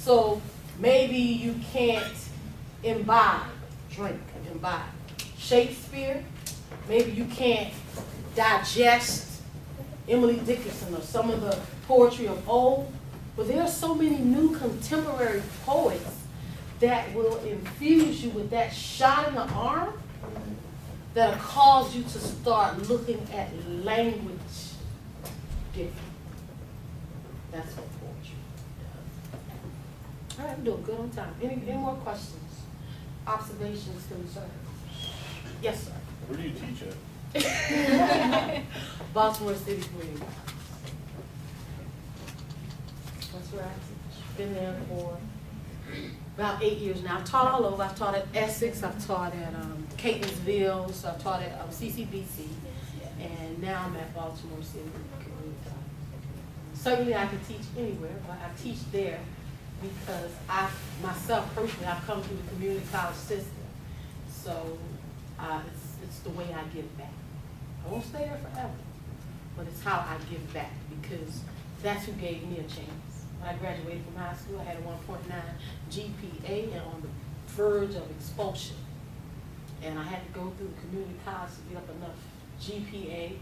So maybe you can't imbibe Shakespeare. Maybe you can't digest Emily Dickinson or some of the poetry of old. But there are so many new contemporary poets that will infuse you with that shot in the arm that'll cause you to start looking at language different. That's what poetry does. All right, I'm doing good on time. Any more questions? Observations, concerns? Yes, sir. Where do you teach at? Baltimore City Community College. That's where I teach. Been there for about 8 years now. I've taught all over. I've taught at Essex. I've taught at Catonsville. So I've taught at CCBC. And now I'm at Baltimore City Community College. Certainly I can teach anywhere, but I teach there because I, myself personally, I've come through the community college system. So it's the way I give back. I won't stay there forever, but it's how I give back because that's who gave me a chance. When I graduated from high school, I had a 1.9 GPA and on the verge of expulsion. And I had to go through the community college to get up enough GPA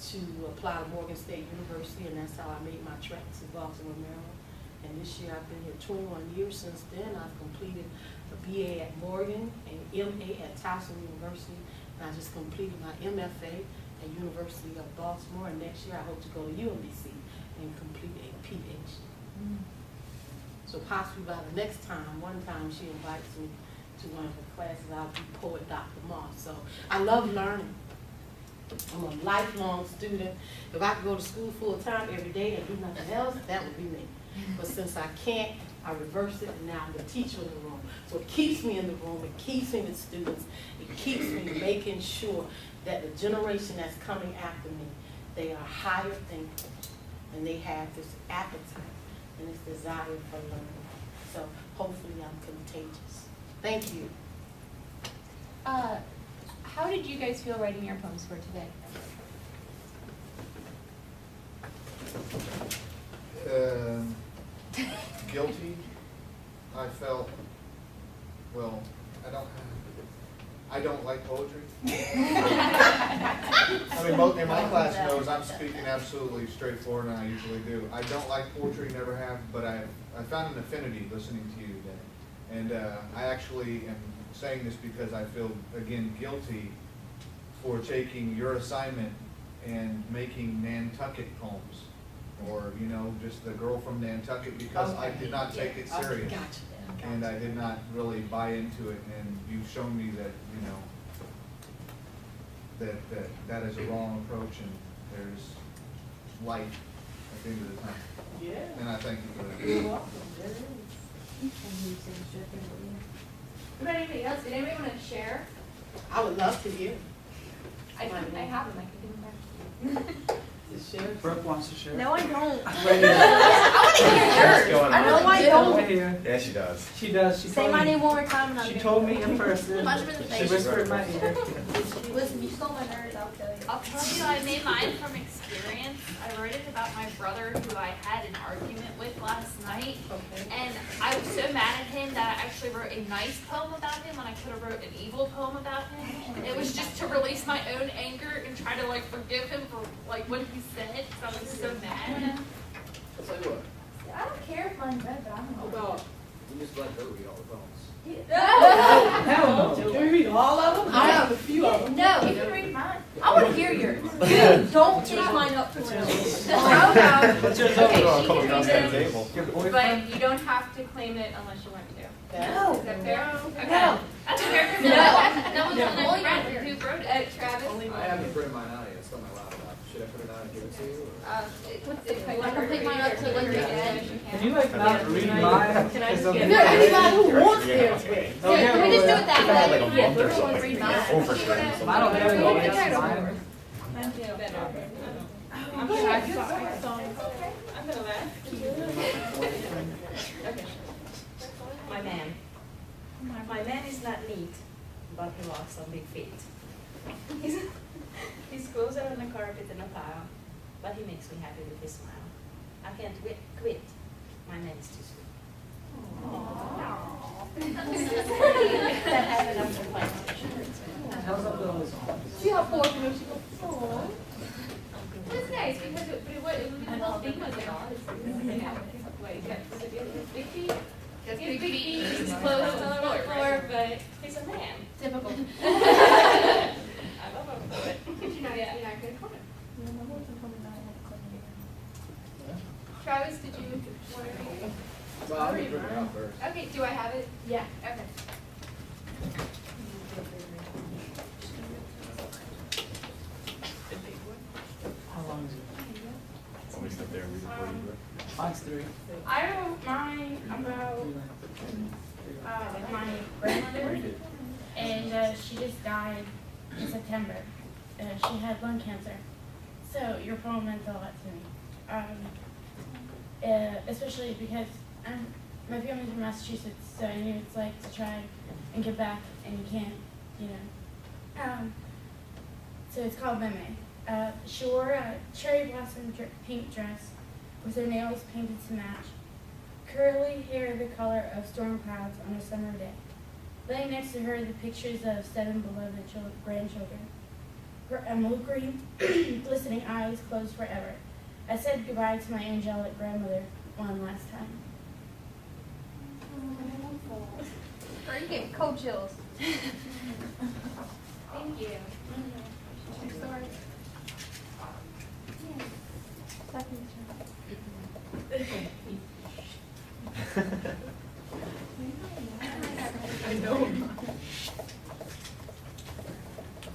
to apply to Morgan State University, and that's how I made my trek to Baltimore, Maryland. And this year I've been here 21 years. Since then, I've completed a BA at Morgan and MA at Towson University. And I just completed my MFA at University of Baltimore. And next year I hope to go to UMBC and complete a PhD. So possibly by the next time, one time she invites me to one of her classes, I'll be poet Dr. Moss. So I love learning. I'm a lifelong student. If I could go to school full time every day and do nothing else, that would be me. But since I can't, I reverse it, and now I'm the teacher in the room. So it keeps me in the room, it keeps me with students, it keeps me making sure that the generation that's coming after me, they are higher thinkers, and they have this appetite and this desire for learning. So hopefully I'm contagious. Thank you. How did you guys feel writing your poems for today? Guilty. I felt, well, I don't like poetry. I mean, in my class knows I'm speaking absolutely straightforward, and I usually do. I don't like poetry, never have, but I found an affinity listening to you today. And I actually am saying this because I feel, again, guilty for taking your assignment and making Nantucket poems. Or, you know, just the girl from Nantucket, because I did not take it serious. Gotcha. And I did not really buy into it, and you've shown me that, you know, that is a wrong approach, and there's light at the end of the tunnel. Yeah. And I thank you for that. You're welcome. There it is. What about anybody else? Did anybody want to share? I would love to hear. I have them. I can give them back to you. Share. Brooke wants to share. No, I don't. Right here. I want to hear yours. going I know on? I don't. Right here. Yeah, she does. She does. She Say told my me. name one more time and I'll She get told it. me in person. Punch me in the She face. whispered in my ear. Listen, you stole my nerds, I'll tell you. I'll tell you, I made mine from experience. I wrote it about my brother who I had an argument with last night. Okay. And I was so mad at him that I actually wrote a nice poem about him when I could have wrote an evil poem about him. It was just to release my own anger and try to like forgive him for like what he said because I was so mad. I'll tell you what, I don't care if mine's red, but I'm how about you just let her read all the poems? Hell no. Can we read all of them? I have a few of them. No, you can read mine. I want to hear yours. Don't take mine up to where What's yours Okay, over? she Couple can across read the it, table. Your boyfriend? but you don't have to claim it unless you want to. No. Is that fair? Okay. No. That's fair because No. no one's Yeah. on the friend who wrote it. Travis? I haven't printed mine out yet, it's on my laptop. Should I print it out and give it to you? Or? What's it? I can pick mine up to like the end. Can you like not read mine? Can I It's just okay. get Yeah, anybody who wants Yeah. theirs read. Okay, Yeah, can we just do it that I've had like a way? month or so. Everyone read mine. Overtrained. I don't have no Yeah. answer mine. I'm sorry. I'm gonna laugh. Okay. My man. My man is not neat, but he walks on big feet. His clothes are on the carpet in a pile, but he makes me happy with his smile. I can't quit. My man is too sweet. big feet. Just He has big feet, His he's clothes clothes on the floor, but he's a man. Typical. I love him for it. You're not good at comment. Travis, did you want to read it? Well, I'm gonna print it out first. Okay, do I have it? Yeah. Okay. How long is it? Always sit there and read it before you do it. Mine's 3. I wrote mine about my grandmother, Read it. and she just died in September. She had lung cancer. So your poem meant a lot to me, especially because my family's from Massachusetts, so I knew it's like to try and give back, and you can't, you know. So it's called Meme. She wore a cherry blossom pink dress with her nails painted to match, curly hair the color of storm clouds on a summer day. Laying next to her the pictures of 7 beloved grandchildren. Her emerald green, glistening eyes closed forever. I said goodbye to my angelic grandmother one last time. Freaking cold chills. Thank you. Sorry. I know.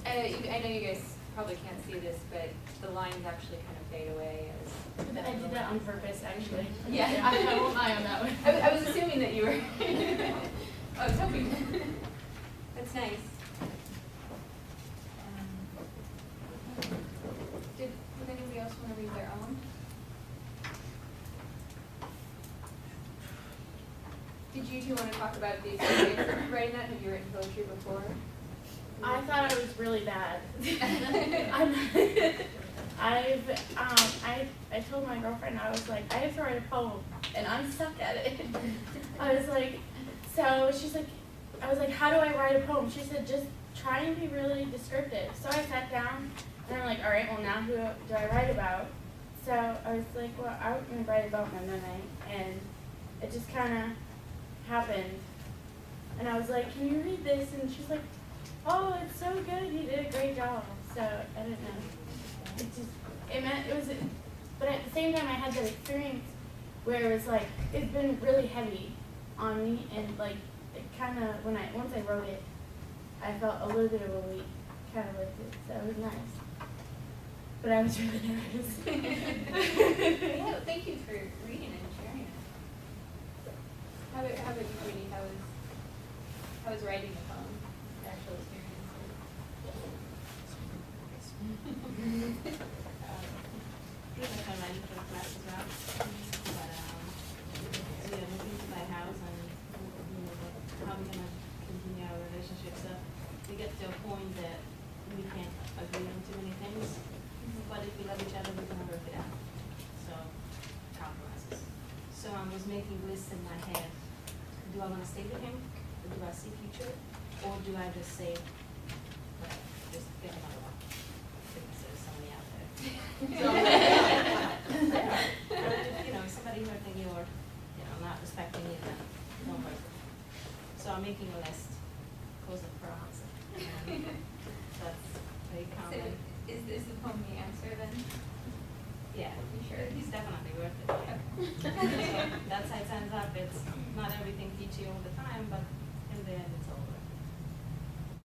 I know you guys probably can't see this, but the lines actually kind of fade away as. I did that on purpose, actually. Yeah. I have an eye on that one. I was assuming that you were. I was hoping. That's nice. Would anybody else want to read their own? Did you two want to talk about the experience of writing that? Have you written poetry before? I thought I was really bad. I told my girlfriend, I was like, I have to write a poem, and I'm stuck at it. I was like, so she's like, I was like, how do I write a poem? She said, just try and be really descriptive. So I sat down, and I'm like, all right, well now who do I write about? So I was like, well, I'm going to write about my meme, and it just kind of happened. And I was like, can you read this? And she's like, oh, it's so good. You did a great job. So I don't know. It was, but at the same time, I had that experience where it was like it's been really heavy on me, and like it kind of once I wrote it, I felt a little bit of a weight kind of lifted. So it was nice. But I was really nervous. Yeah, thank you for reading it and sharing it. How about you, Brittany? How was writing the poem? The actual experience? I ran for class as well, but we are moving to my house and how we're gonna continue our relationship. So we get to a point that we can't agree on too many things, but if we love each other, we're gonna work it out. So compromises. So I was making lists in my head. Do I want to stay with him? Or do I see future? Or do I just say, whatever, just get another one? Because there's somebody out there. You know, if somebody hurting you or, you know, not respecting you, then don't work. So I'm making a list, close it for answer. That's very So common. is the poem the answer then? Yeah, You sure? he's definitely worth it. That's how it ends up. It's not everything peachy all the time, but in the end, it's all worth